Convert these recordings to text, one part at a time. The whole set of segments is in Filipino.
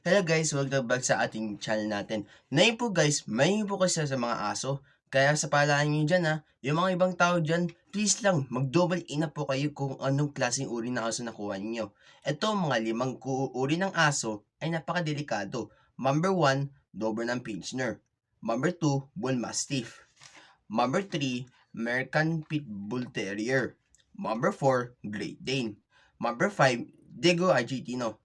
Hello guys, welcome back sa ating channel natin. Ngayon po guys, may po kasi sa mga aso. Kaya sa palaan nyo dyan yung mga ibang tao dyan, please lang, mag-double in na po kayo kung anong klaseng uri ng aso nakuha ninyo. Ito, mga limang uri ng aso ay napakadelikado. Number 1, Doberman Pinscher. Number 2, Bull Mastiff. Number 3, American Pit Bull Terrier. Number 4, Great Dane. Number 5, Diego Argentino.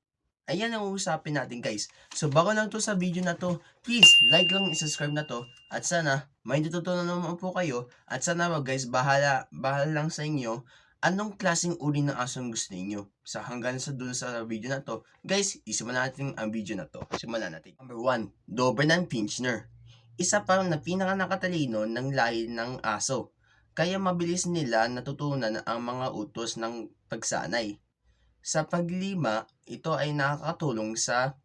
Ayan ang uusapin natin guys. So bago lang to sa video na to, please like lang, subscribe na to. At sana may natutunan naman po kayo. At sana guys, bahala lang sa inyo anong klaseng uri ng asong gusto niyo. Sa hanggang sa dun sa video na to, guys, isimulan natin ang video na to. Simulan natin. Number 1, Doberman Pinscher. Isa pa na pinaka nakatalino ng lahi ng aso. Kaya mabilis nila natutunan ang mga utos ng pagsanay. Sa paglima, ito ay nakakatulong sa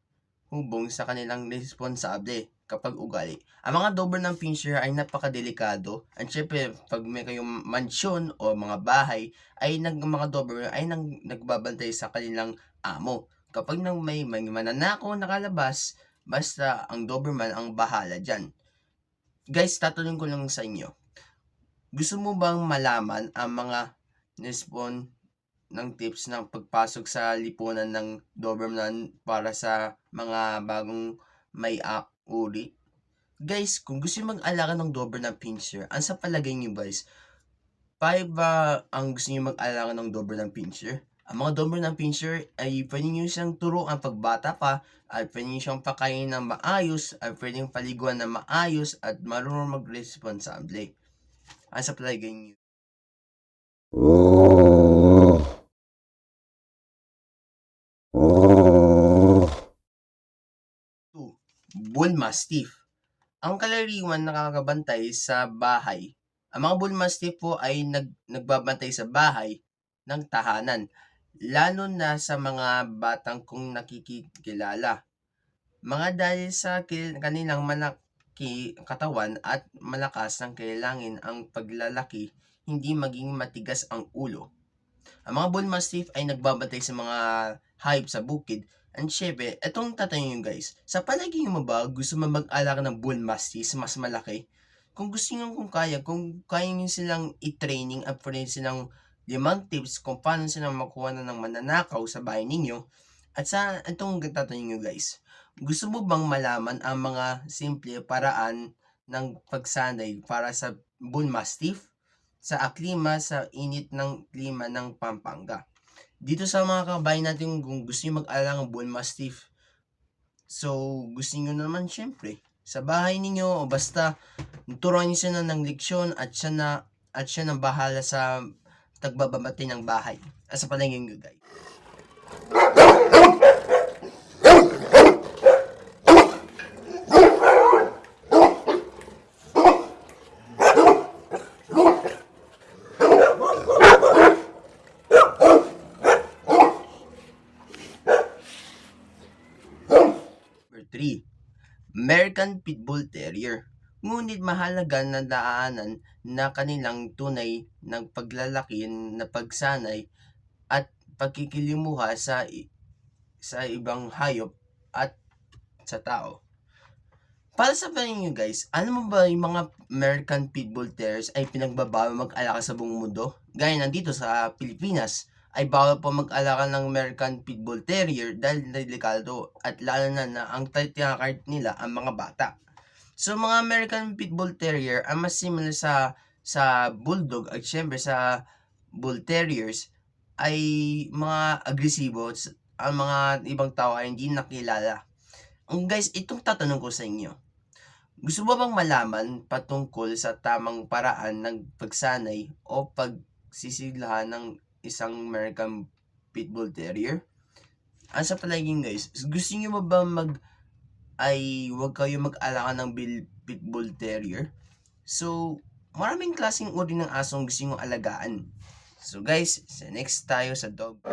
hubong sa kanilang responsable kapag ugali. Ang mga Doberman Pinscher ay napakadelikado. At syempre, pag may kayong mansyon o mga bahay, ay mga Doberman ay nagbabantay sa kanilang amo. Kapag may mananakaw nakalabas, basta ang Doberman ang bahala dyan. Guys, tatanungin ko lang sa inyo. Gusto mo bang malaman ang mga ng tips ng pagpasok sa lipunan ng Doberman para sa mga bagong may uri? Guys, kung gusto nyo mag-alaga ng Doberman Pinscher, ang sa palagay nyo guys, ba ang gusto nyo mag-alaga ng Doberman Pinscher? Ang mga Doberman Pinscher ay pwede nyo siyang turuan pagbata pa, at pwede nyo siyang pakain ng maayos, at pwede nyo paliguan ng maayos, at marunong mag-responsable. Ang sa palagay nyo. Bull Mastiff. Ang kalariwan nakakabantay sa bahay. Ang mga Bull Mastiff po ay nagbabantay sa bahay ng tahanan, lalo na sa mga batang kung nakikilala. Mga dahil sa kanilang malaki katawan at malakas ng kailangan ang paglalaki, hindi maging matigas ang ulo. Ang mga Bull Mastiff ay nagbabantay sa mga hayop sa bukid. And syempre, etong tatanungin guys, sa palagi nyo ba gusto mo mag-alaga ng Bull Mastiff mas malaki? Kung gusto nyo, kung kaya nyo silang i-training at pwede silang 5 tips kung paano silang makuha na ng mananakaw sa bahay ninyo. At sa itong tatanungin nyo guys, gusto mo bang malaman ang mga simple paraan ng pagsanay para sa Bull Mastiff sa sa init ng klima ng Pampanga? Dito sa mga kabayan natin, kung gusto nyo mag-alaga ng Bull Mastiff, so gusto nyo naman syempre sa bahay ninyo o basta turuan nyo siya ng leksyon at siya na bahala sa tagbababati ng bahay. Sa palagay nyo guys. American Pit Bull Terrier. Ngunit mahalaga na daanan na kanilang tunay ng paglalaki na pagsanay at pagkikilimuha sa ibang hayop at sa tao. Para sa paningin nyo guys, alam mo ba yung mga American Pit Bull Terriers ay pinagbabawal mag-alaga sa buong mundo? Gaya nandito sa Pilipinas, ay bawal po mag-alaga ng American Pit Bull Terrier dahil delikado at lalo na ang tinakart nila ang mga bata. So mga American Pit Bull Terrier ang mas similar sa Bulldog at syempre sa Bull Terriers ay mga agresibo. Ang mga ibang tao ay hindi nakilala. Guys, itong tatanong ko sa inyo. Gusto mo bang malaman patungkol sa tamang paraan ng pagsanay o pagsisiglahan ng isang American Pit Bull Terrier? Ang sa palaging guys, gusto niyo ba wag kayo mag-alaga ng Pit Bull Terrier? So, maraming klaseng uri ng asong gusto niyo alagaan. So guys, sa next tayo sa dog.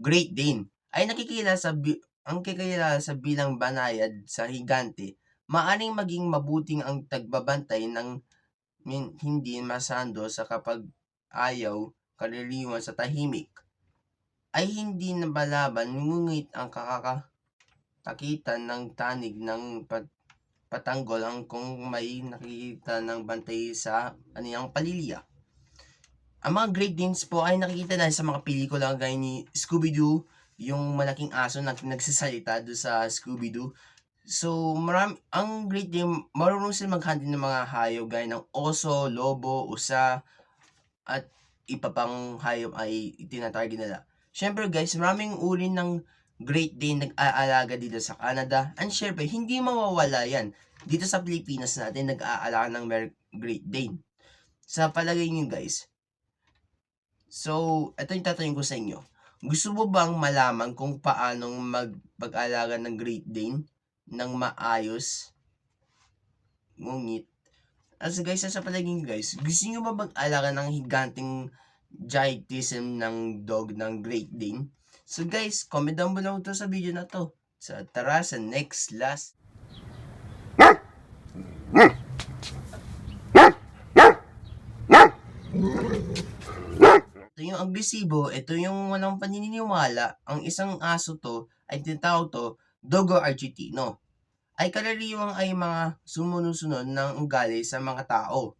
Great Dane ay nakikilala ang pagkakilala sa bilang banayad sa higante, maaring maging mabuting ang tagbabantay ng hindi masando sa kapag ayaw karaniwan sa tahimik, ay hindi nabalaban ngunit ang kakatakitan ng tanig ng patanggol ang kung may nakikita ng bantay sa kaniyang paliliya. Ang mga Great Danes po ay nakikita na sa mga pelikula gaya ni Scooby-Doo, yung malaking aso na nagsasalita do sa Scooby-Doo. So, ang Great Dane, marunong sila mag-handle ng mga hayop gaya ng oso, lobo, usa, at iba pang hayop ay tinatarget nila. Siyempre guys, maraming uri ng Great Dane nag-aalaga dito sa Canada. And syempre, hindi mawawala yan. Dito sa Pilipinas natin, nag-aalaga ng Great Dane. Sa palagay niyo guys, so, ito yung tatanungin ko sa inyo. Gusto mo bang malaman kung paanong mag-alaga ng Great Dane ng maayos? Ngunit, guys, sa palagay guys, gusto nyo ba mag-alaga ng higanting giantism ng dog ng Great Dane? So guys, comment down below to sa video na to. So, tara sa next last. Ito yung agresibo, ito yung walang paniniwala. Ang isang aso to ay tinatawag to Dogo Argentino. Ay karaniwang ay mga sumusunod ng ugali sa mga tao.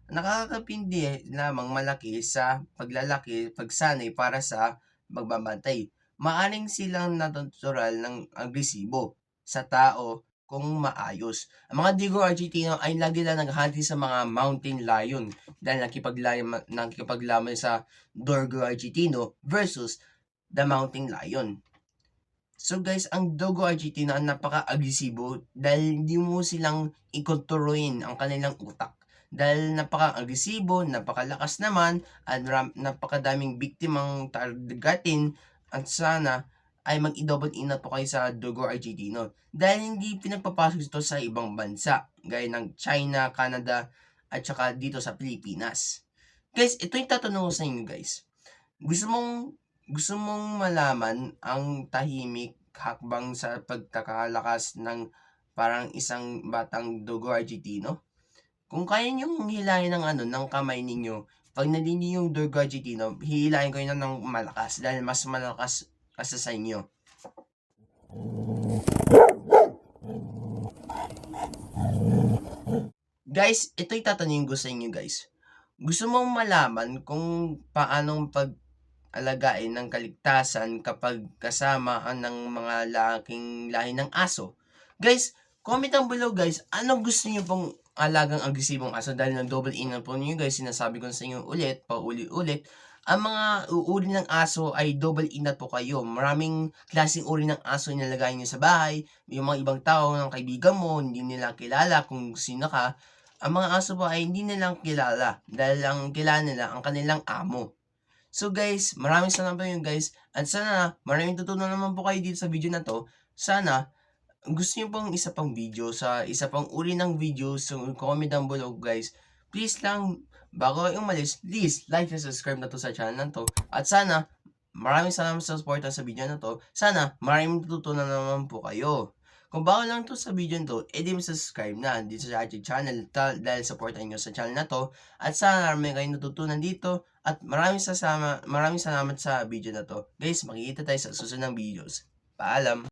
Nakakapindi lamang malaki sa paglalaki, pagsanay para sa magbabantay. Maaring silang natural ng agresibo sa tao kung maayos. Ang mga Digo Argentino ay lagi lang naghahati sa mga mountain lion dahil nakikipaglaman sa Dogo Argentino versus the mountain lion. So guys, ang Dogo Argentino ang napaka-agresibo dahil hindi mo silang ikontrolin ang kanilang utak. Dahil napaka-agresibo, napakalakas naman, at napakadaming biktimang targetin, at sana ay mag-i-double ingat po kayo sa Dogo Argentino. Dahil hindi pinagpapasok ito sa ibang bansa, gaya ng China, Canada, at saka dito sa Pilipinas. Guys, ito yung tatanong ko sa inyo guys. Gusto mong malaman ang tahimik hakbang sa pagkakalakas ng parang isang batang Dogo Argentino? Kung kaya niyong hilahin ng kamay ninyo, pag nalini yung Dogo Argentino, hihilahin ko yun ng malakas dahil mas malakas kasi sa inyo. Guys, ito yung tatanungin ko sa inyo guys. Gusto mong malaman kung paanong alagain ng kaligtasan kapag kasama ng mga lahi ng aso? Guys, comment down below guys, anong gusto niyo pong alagang agresibong aso? Dahil nag-double in na po niyo guys, sinasabi ko sa inyo ulit, paulit-ulit, ang mga uri ng aso ay double inat po kayo. Maraming klaseng uri ng aso nilalagay niyo sa bahay. Yung mga ibang tao ng kaibigan mo, hindi nila kilala kung sino ka. Ang mga aso po ay hindi nilang kilala dahil ang kilala nila ang kanilang amo. So guys, maraming salamat po yun guys. At sana maraming tutunan naman po kayo dito sa video na to. Sana gusto niyo pang isa pang video sa isa pang uri ng video, so comment down below guys. Please lang, bago kayo umalis, please like and subscribe na to sa channel na to. At sana maraming salamat sa support sa video na to. Sana maraming tutunan naman po kayo. Kung bago lang to sa video nito, edi subscribe na dito sa ating channel dahil supportan nyo sa channel na to. At sana may kayong natutunan dito. At maraming salamat sa video na to. Guys, makikita tayo sa susunod ng videos. Paalam!